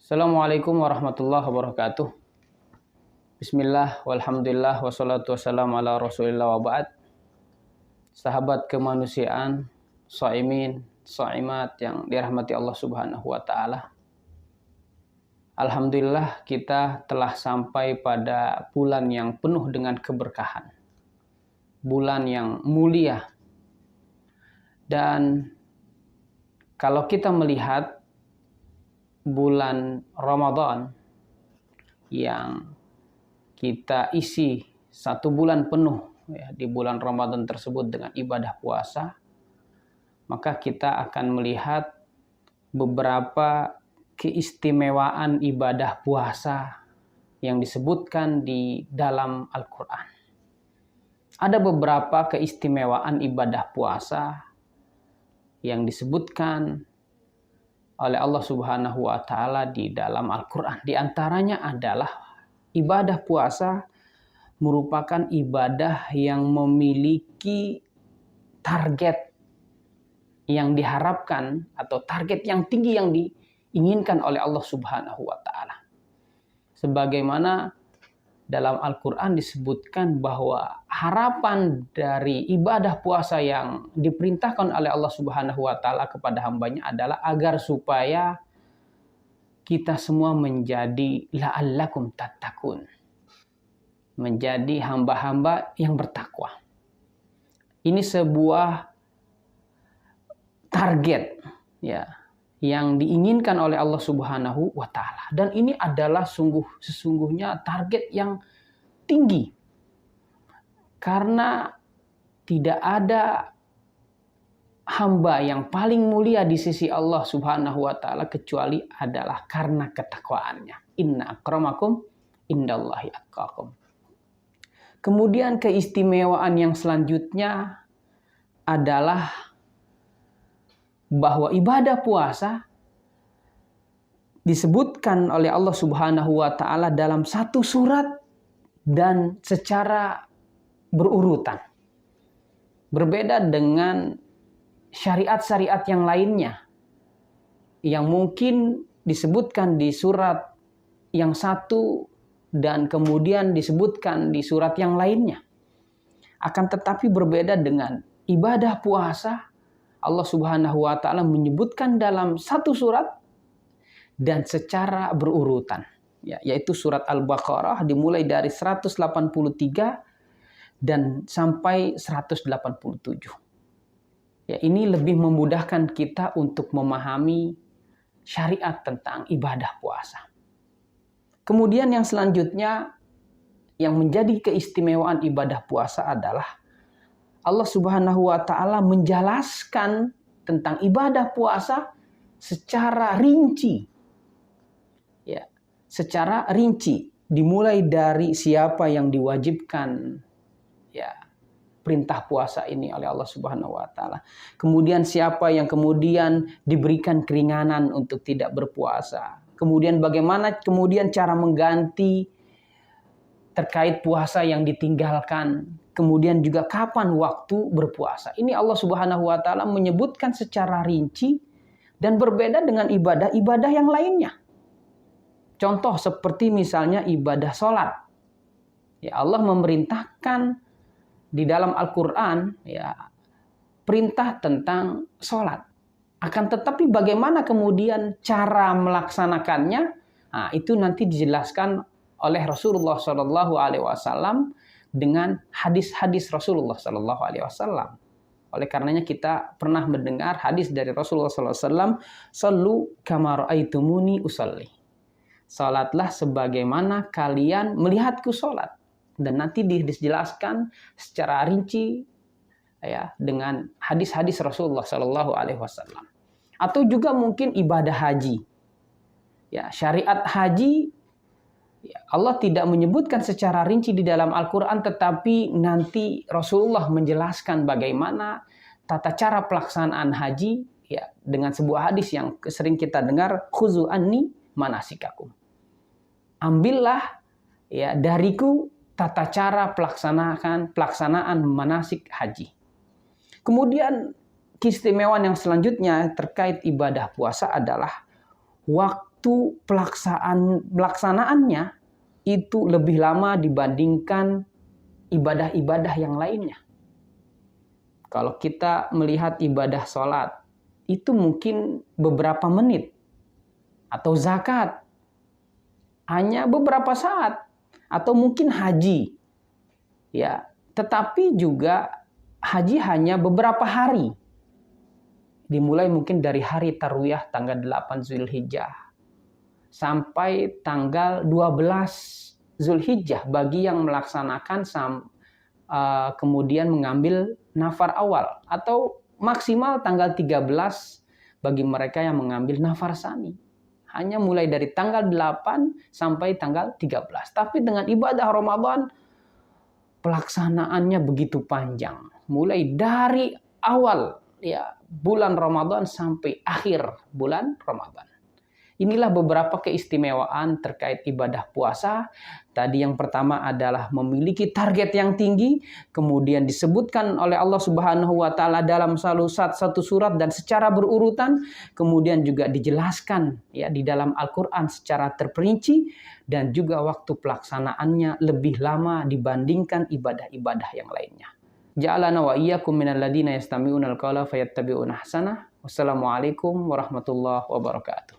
Assalamualaikum warahmatullahi wabarakatuh. Bismillah, walhamdulillah, wassalatu wassalamu ala rasulillah wa ba'd. Sahabat kemanusiaan, shaimin, shaimat yang dirahmati Allah subhanahu wa ta'ala. Alhamdulillah kita telah sampai pada bulan yang penuh dengan keberkahan. Bulan yang mulia. Dan kalau kita melihat bulan Ramadan yang kita isi satu bulan penuh ya, di bulan Ramadan tersebut dengan ibadah puasa, maka kita akan melihat beberapa keistimewaan ibadah puasa yang disebutkan di dalam Al-Quran. Ada beberapa keistimewaan ibadah puasa yang disebutkan oleh Allah Subhanahu wa Ta'ala di dalam Al-Quran. Di antaranya adalah ibadah puasa merupakan ibadah yang memiliki target yang diharapkan atau target yang tinggi yang diinginkan oleh Allah Subhanahu wa Ta'ala. Sebagaimana dalam Al-Quran disebutkan bahwa harapan dari ibadah puasa yang diperintahkan oleh Allah Subhanahu wa Ta'ala kepada hambanya adalah agar supaya kita semua menjadi la'allakum tattaqun, menjadi hamba-hamba yang bertakwa. Ini sebuah target ya yang diinginkan oleh Allah Subhanahu wa Ta'ala. Dan ini adalah sesungguhnya target yang tinggi. Karena tidak ada hamba yang paling mulia di sisi Allah Subhanahu wa Ta'ala kecuali adalah karena ketakwaannya. Inna akramakum indallahi atqakum. Kemudian keistimewaan yang selanjutnya adalah bahwa ibadah puasa disebutkan oleh Allah Subhanahu wa Ta'ala dalam satu surat dan secara berurutan. Berbeda dengan syariat-syariat yang lainnya yang mungkin disebutkan di surat yang satu dan kemudian disebutkan di surat yang lainnya. Akan tetapi berbeda dengan ibadah puasa, Allah Subhanahu wa Ta'ala menyebutkan dalam satu surat dan secara berurutan, ya, yaitu surat Al-Baqarah dimulai dari 183 dan sampai 187. Ya, ini lebih memudahkan kita untuk memahami syariat tentang ibadah puasa. Kemudian yang selanjutnya yang menjadi keistimewaan ibadah puasa adalah Allah Subhanahu wa Ta'ala menjelaskan tentang ibadah puasa secara rinci. Ya, secara rinci dimulai dari siapa yang diwajibkan ya perintah puasa ini oleh Allah Subhanahu wa Ta'ala. Kemudian siapa yang kemudian diberikan keringanan untuk tidak berpuasa. Kemudian bagaimana kemudian cara mengganti terkait puasa yang ditinggalkan. Kemudian juga kapan waktu berpuasa. Ini Allah Subhanahu wa Ta'ala menyebutkan secara rinci dan berbeda dengan ibadah-ibadah yang lainnya. Contoh seperti misalnya ibadah sholat. Ya, Allah memerintahkan di dalam Al-Quran ya perintah tentang sholat. Akan tetapi bagaimana kemudian cara melaksanakannya? Nah, itu nanti dijelaskan oleh Rasulullah SAW dengan hadis-hadis Rasulullah SAW. Oleh karenanya kita pernah mendengar hadis dari Rasulullah SAW, "Sallu kama ra'aitumuni usalli." Salatlah sebagaimana kalian melihatku salat. Dan nanti dijelaskan secara rinci ya dengan hadis-hadis Rasulullah SAW. Atau juga mungkin ibadah haji. Ya, syariat haji Allah tidak menyebutkan secara rinci di dalam Al-Quran, tetapi nanti Rasulullah menjelaskan bagaimana tata cara pelaksanaan haji ya, dengan sebuah hadis yang sering kita dengar, khuzu anni manasikakum. Ambillah ya dariku tata cara pelaksanaan manasik haji. Kemudian keistimewaan yang selanjutnya terkait ibadah puasa adalah waktu waktu pelaksanaannya itu lebih lama dibandingkan ibadah-ibadah yang lainnya. Kalau kita melihat ibadah sholat, itu mungkin beberapa menit. Atau zakat, hanya beberapa saat. Atau mungkin haji. Ya, tetapi juga haji hanya beberapa hari. Dimulai mungkin dari hari Tarwiyah tanggal 8 Zulhijjah sampai tanggal 12 Zulhijjah bagi yang melaksanakan kemudian mengambil nafar awal, atau maksimal tanggal 13 bagi mereka yang mengambil nafar tsani. Hanya mulai dari tanggal 8 sampai tanggal 13. Tapi dengan ibadah Ramadan pelaksanaannya begitu panjang. Mulai dari awal ya bulan Ramadan sampai akhir bulan Ramadan. Inilah beberapa keistimewaan terkait ibadah puasa. Tadi yang pertama adalah memiliki target yang tinggi, kemudian disebutkan oleh Allah Subhanahu wa taala dalam satu surat dan secara berurutan, kemudian juga dijelaskan ya di dalam Al-Qur'an secara terperinci, dan juga waktu pelaksanaannya lebih lama dibandingkan ibadah-ibadah yang lainnya. Ja'alana wa iyyakum minal ladzina yastami'unal qawla fayattabi'una ahsanah. Wassalamualaikum warahmatullahi wabarakatuh.